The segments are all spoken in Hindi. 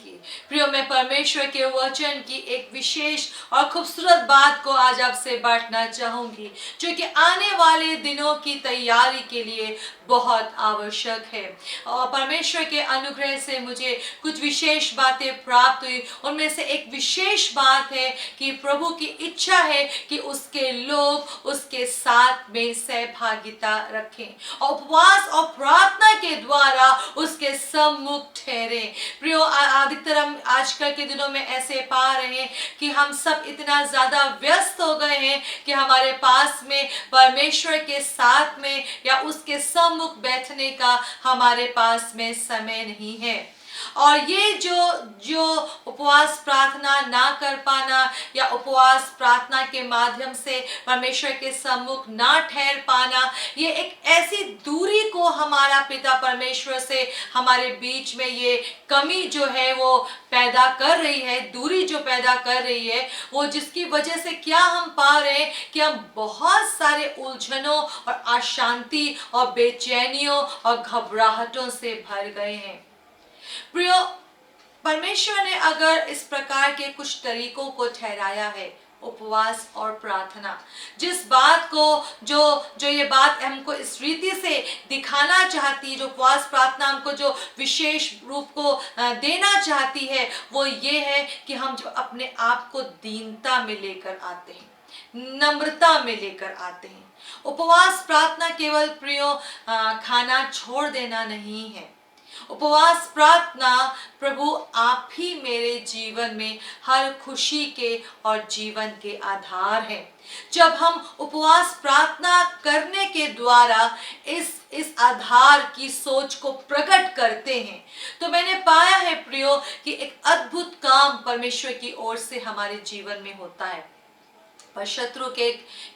की। प्रियो, मैं परमेश्वर के वचन की एक विशेष और खूबसूरत बात को आज आपसे बांटना चाहूंगी, जो कि आने वाले दिनों की तैयारी के लिए बहुत आवश्यक है। और परमेश्वर के अनुग्रह से मुझे कुछ विशेष बातें प्राप्त हुई। उनमें से एक विशेष बात है कि प्रभु की इच्छा है कि उसके लोग उसके साथ में सहभागिता रखें और उपवास और प्रार्थना के द्वारा उसके सम्मुख ठहरे। प्रियो, अधिकतर हम आजकल के दिनों में ऐसे पा रहे हैं कि हम सब इतना ज्यादा व्यस्त हो गए हैं कि हमारे पास में परमेश्वर के साथ में या उसके सम्मुख बैठने का हमारे पास में समय नहीं है। और ये जो उपवास प्रार्थना ना कर पाना या उपवास प्रार्थना के माध्यम से परमेश्वर के सम्मुख ना ठहर पाना, ये एक ऐसी दूरी को हमारा पिता परमेश्वर से हमारे बीच में ये कमी जो है वो पैदा कर रही है, दूरी जो पैदा कर रही है, वो जिसकी वजह से क्या हम पा रहे हैं कि हम बहुत सारे उलझनों और अशांति और बेचैनियों और घबराहटों से भर गए हैं। प्रियो, परमेश्वर ने अगर इस प्रकार के कुछ तरीकों को ठहराया है, उपवास और प्रार्थना, जिस बात को जो ये बात हमको इस रीति से दिखाना चाहती है, जो उपवास प्रार्थना हमको जो विशेष रूप को देना चाहती है, वो ये है कि हम जो अपने आप को दीनता में लेकर आते हैं, नम्रता में लेकर आते हैं। उपवास प्रार्थना केवल प्रियो खाना छोड़ देना नहीं है। उपवास प्रार्थना प्रभु आप ही मेरे जीवन में हर खुशी के और जीवन के आधार हैं। जब हम उपवास प्रार्थना करने के द्वारा इस आधार की सोच को प्रकट करते हैं, तो मैंने पाया है प्रियो कि एक अद्भुत काम परमेश्वर की ओर से हमारे जीवन में होता है। पर शत्रु के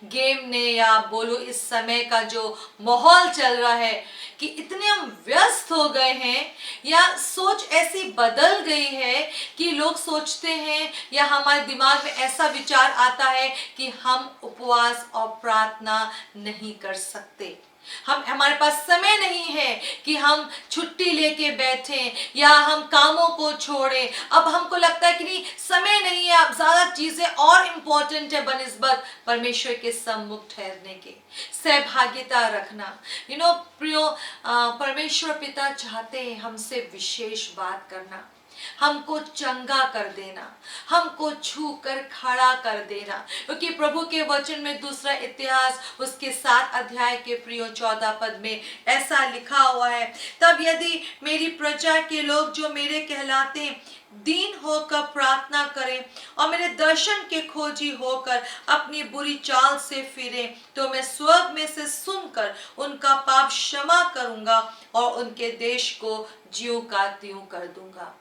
गेम ने, या बोलो इस समय का जो माहौल चल रहा है कि इतने हम व्यस्त हो गए हैं, या सोच ऐसी बदल गई है कि लोग सोचते हैं या हमारे दिमाग में ऐसा विचार आता है कि हम उपवास और प्रार्थना नहीं कर सकते, हमारे पास समय नहीं है कि हम छुट्टी लेके बैठें या हम कामों को छोड़ें। अब हमको लगता है कि नहीं, समय नहीं है, अब ज्यादा चीजें और इम्पोर्टेंट है बनिस्बत परमेश्वर के सम्मुख ठहरने के, सहभागिता रखना। प्रियो, परमेश्वर पिता चाहते हैं हमसे विशेष बात करना, हमको चंगा कर देना, हमको छू कर खड़ा कर देना, क्योंकि प्रभु के वचन में दूसरा इतिहास उसके 7 अध्याय के प्रियो 14 पद में ऐसा लिखा हुआ है, तब यदि मेरी प्रजा के लोग जो मेरे कहलाते दीन होकर प्रार्थना करें और मेरे दर्शन के खोजी होकर अपनी बुरी चाल से फिरें, तो मैं स्वर्ग में से सुनकर उनका पाप क्षमा करूंगा और उनके देश को ज्यों का त्यों कर दूंगा।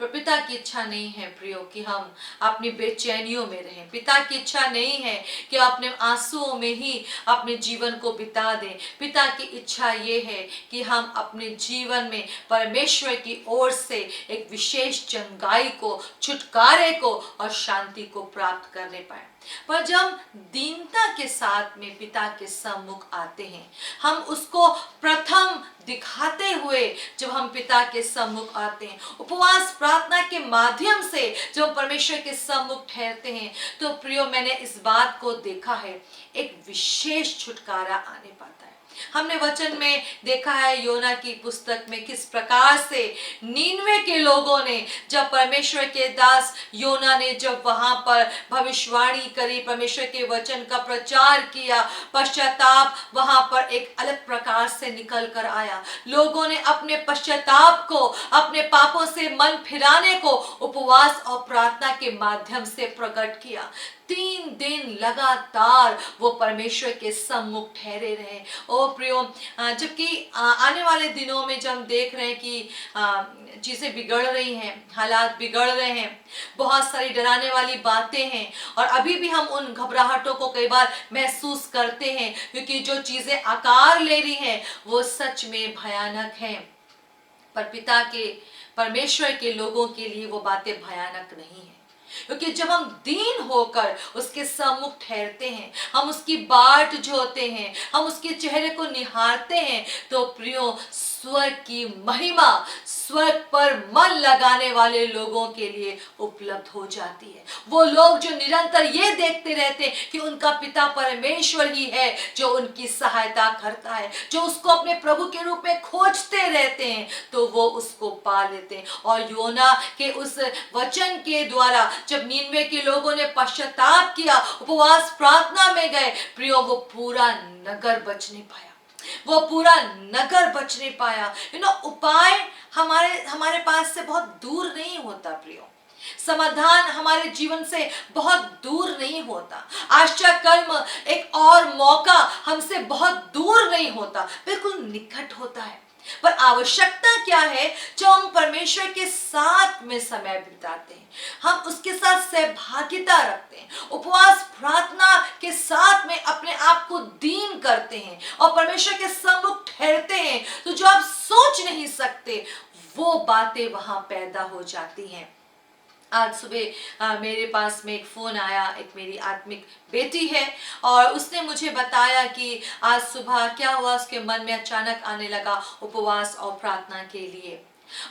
पिता की इच्छा नहीं है प्रियो कि हम अपनी बेचैनियों में रहें। पिता की इच्छा नहीं है कि अपने आंसुओं में ही अपने जीवन को बिता दें। पिता की इच्छा ये है कि हम अपने जीवन में परमेश्वर की ओर से एक विशेष चंगाई को, छुटकारे को और शांति को प्राप्त करने पाए। पर जब दीनता के साथ में पिता के सम्मुख आते हैं, हम उसको प्रथम दिखाते हुए जब हम पिता के सम्मुख आते हैं, उपवास प्रार्थना के माध्यम से जब परमेश्वर के सम्मुख ठहरते हैं, तो प्रियो मैंने इस बात को देखा है, एक विशेष छुटकारा आने पाता है। हमने वचन में देखा है योना की पुस्तक में किस प्रकार से नीनवे के लोगों ने, जब परमेश्वर के दास योना ने जब वहां पर भविष्यवाणी करी, परमेश्वर के वचन का प्रचार किया, पश्चाताप वहां पर एक अलग प्रकार से निकल कर आया। लोगों ने अपने पश्चाताप को, अपने पापों से मन फिराने को उपवास और प्रार्थना के माध्यम से प्रकट किया। 3 दिन लगातार वो परमेश्वर के सम्मुख ठहरे रहे। ओ प्रियो, जबकि आने वाले दिनों में जब हम देख रहे हैं कि चीजें बिगड़ रही हैं, हालात बिगड़ रहे हैं, बहुत सारी डराने वाली बातें हैं, और अभी भी हम उन घबराहटों को कई बार महसूस करते हैं, क्योंकि जो चीजें आकार ले रही हैं वो सच में भयानक हैं। पर पिता के, परमेश्वर के लोगों के लिए वो बातें भयानक नहीं है, क्योंकि जब हम दीन होकर उसके सम्मुख ठहरते हैं, हम उसकी बाट जोते हैं, हम उसके चेहरे को निहारते हैं, तो प्रियो स्वर्ग की महिमा स्वर्ग पर मन लगाने वाले लोगों के लिए उपलब्ध हो जाती है। वो लोग जो निरंतर ये देखते रहते हैं कि उनका पिता परमेश्वर ही है जो उनकी सहायता करता है, जो उसको अपने प्रभु के रूप में खोजते रहते हैं, तो वो उसको पा लेते हैं। और योना के उस वचन के द्वारा जब नीनवे के लोगों ने पश्चाताप किया, उपवास प्रार्थना में गए, प्रियो, वो पूरा नगर बच नहीं पाया, वो पूरा नगर बच नहीं पाया। उपाय हमारे हमारे पास से बहुत दूर नहीं होता प्रियो, समाधान हमारे जीवन से बहुत दूर नहीं होता, आश्चर्य कर्म एक और मौका हमसे बहुत दूर नहीं होता, बिल्कुल निकट होता है। पर आवश्यकता क्या है? जो हम परमेश्वर के साथ में समय बिताते हैं, हम उसके साथ सहभागिता रखते हैं, उपवास प्रार्थना के साथ में अपने आप को दीन करते हैं और परमेश्वर के सम्मुख ठहरते हैं, तो जो आप सोच नहीं सकते वो बातें वहां पैदा हो जाती हैं। आज सुबह मेरे पास में एक फ़ोन आया, एक मेरी आत्मिक बेटी है, और उसने मुझे बताया कि आज सुबह क्या हुआ, उसके मन में अचानक आने लगा उपवास और प्रार्थना के लिए।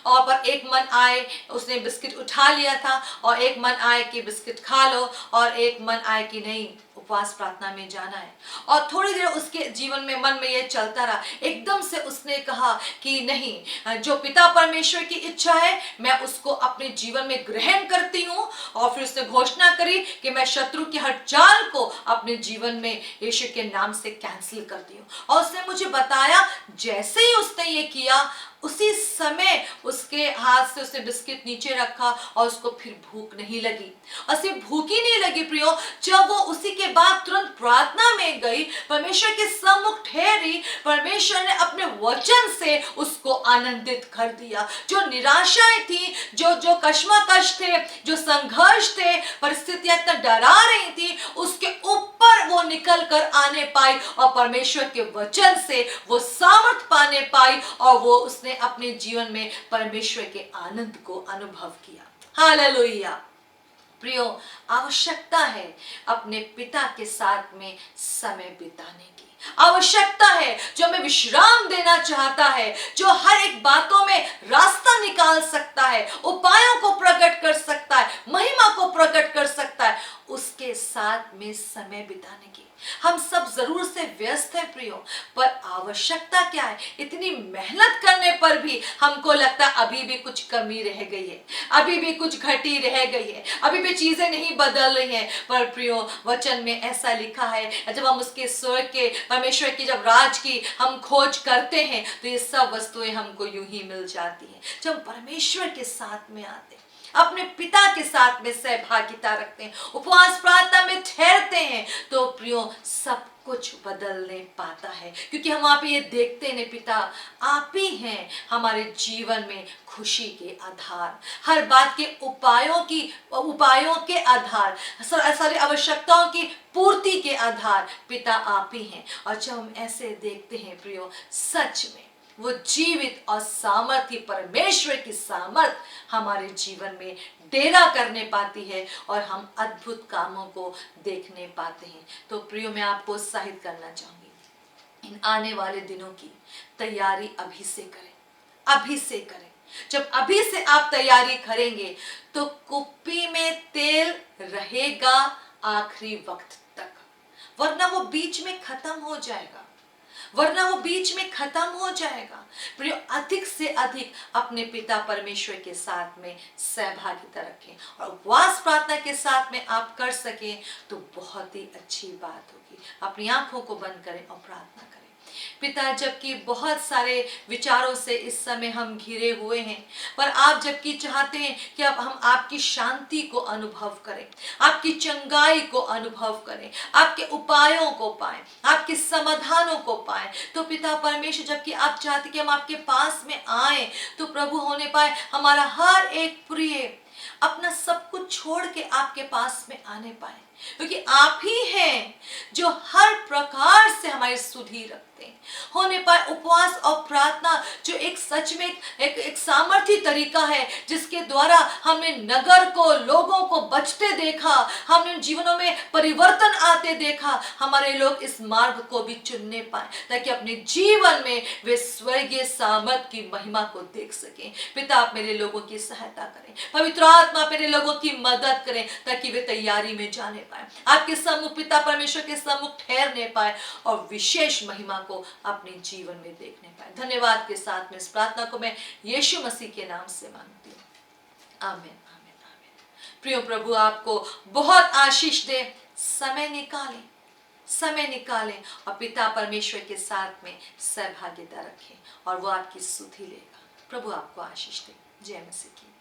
और पर एक मन आए, उसने बिस्किट उठा लिया था, और एक मन आए कि बिस्किट खा लो, और एक मन आए कि नहीं, उपवास प्रार्थना में जाना है। और थोड़ी देर उसके जीवन में मन में ये चलता रहा, एकदम से उसने कहा कि नहीं, जो पिता परमेश्वर की इच्छा है मैं उसको अपने जीवन में ग्रहण करती हूँ। और फिर उसने घोषणा करी कि मैं शत्रु की हर चाल को अपने जीवन में यीशु के नाम से कैंसिल करती हूँ। और उसने मुझे बताया जैसे ही उसने ये किया, उसी समय उसके हाथ से उसने बिस्किट नीचे रखा और उसको फिर भूख नहीं लगी, और सिर्फ भूख ही नहीं लगी प्रियो, जब वो उसी के बाद तुरंत प्रार्थना में गई, परमेश्वर के सम्मुख ठहरी, परमेश्वर ने अपने वचन से उसको आनंदित कर दिया। जो निराशाएं थी, जो जो कश्मकश थे, जो संघर्ष थे, परिस्थितियां इतना डरा रही थी, उसके ऊपर वो निकल कर आने पाई और परमेश्वर के वचन से वो सामर्थ पाने पाई, और वो उसने अपने जीवन में परमेश्वर के आनंद को अनुभव किया। हालेलुया। प्रियो, आवश्यकता है अपने पिता के साथ में समय बिताने की, आवश्यकता है जो हमें विश्राम देना चाहता है, जो हर एक बातों में रास्ता निकाल सकता है, उपायों को प्रकट कर सकता है, महिमा को प्रकट कर सकता है, उसके साथ में समय बिताने की। हम सब जरूर से व्यस्त हैं प्रियो, पर आवश्यकता क्या है? इतनी मेहनत करने पर भी हमको लगता है अभी भी कुछ कमी रह गई है, अभी भी कुछ घटी रह गई है, अभी भी चीजें नहीं बदल रही हैं। पर प्रियो, वचन में ऐसा लिखा है, जब हम उसके स्वर्ग के परमेश्वर की जब राज की हम खोज करते हैं, तो ये सब वस्तुएं हमको यूं ही मिल जाती हैं। जब हम परमेश्वर के साथ में आते हैं, अपने पिता के साथ में सहभागिता रखते हैं, उपवास प्रार्थना में ठहरते हैं, तो प्रियो सब कुछ बदलने पाता है, क्योंकि हम वहां पे ये देखते हैं, पिता आप ही हैं हमारे जीवन में खुशी के आधार, हर बात के उपायों के आधार, सारी आवश्यकताओं की पूर्ति के आधार पिता आप ही हैं। और जब हम ऐसे देखते हैं प्रियो, सच में वो जीवित और सामर्थी परमेश्वर की सामर्थ हमारे जीवन में डेरा करने पाती है, और हम अद्भुत कामों को देखने पाते हैं। तो प्रियो, मैं आपको उत्साहित करना चाहूंगी, इन आने वाले दिनों की तैयारी अभी से करें, अभी से करें। जब अभी से आप तैयारी करेंगे तो कुप्पी में तेल रहेगा आखिरी वक्त तक, वरना वो बीच में खत्म हो जाएगा, वरना वो बीच में खत्म हो जाएगा। प्रियो, अधिक से अधिक अपने पिता परमेश्वर के साथ में सहभागिता रखें, और उपवास प्रार्थना के साथ में आप कर सकें तो बहुत ही अच्छी बात होगी। अपनी आंखों को बंद करें और प्रार्थना करें। पिता, जबकि बहुत सारे विचारों से इस समय हम घिरे हुए हैं, पर आप जबकि चाहते हैं कि अब हम आपकी शांति को अनुभव करें, आपकी चंगाई को अनुभव करें, आपके उपायों को पाएं, आपके समाधानों को पाएं, तो पिता परमेश्वर, जबकि आप चाहते कि हम आपके पास में आए, तो प्रभु होने पाए हमारा हर एक प्रिय अपना सब कुछ छोड़ के आपके पास में आने पाए, क्योंकि आप ही हैं जो हर प्रकार से हमारी सुधि रखते हैं। होने पाए उपवास और प्रार्थना जो एक सच में एक सामर्थी तरीका है, जिसके द्वारा हमने नगर को, लोगों को बचते देखा, हमने जीवनों में परिवर्तन आते देखा। हमारे लोग इस मार्ग को भी चुनने पाए ताकि अपने जीवन में वे स्वर्गीय सामर्थ की महिमा को देख सकें। पिता, आप मेरे लोगों की सहायता करें, पवित्र आत्मा मेरे लोगों की मदद करें ताकि वे तैयारी में जाने पाए, आपके सम्मुख पिता परमेश्वर के सम्मुख ठहरने पाए और विशेष महिमा को अपने जीवन में देखने पाए। धन्यवाद के साथ में इस प्रार्थना को मैं यीशु मसीह के नाम से मांगती हूँ, आमीन, आमीन, आमीन। प्रिय प्रभु आपको बहुत आशीष दे। समय निकालें और पिता परमेश्वर के साथ में सहभागिता रखें और वो आपकी सुधि लेगा। प्रभु आपको आशीष दे। जय मसीह की।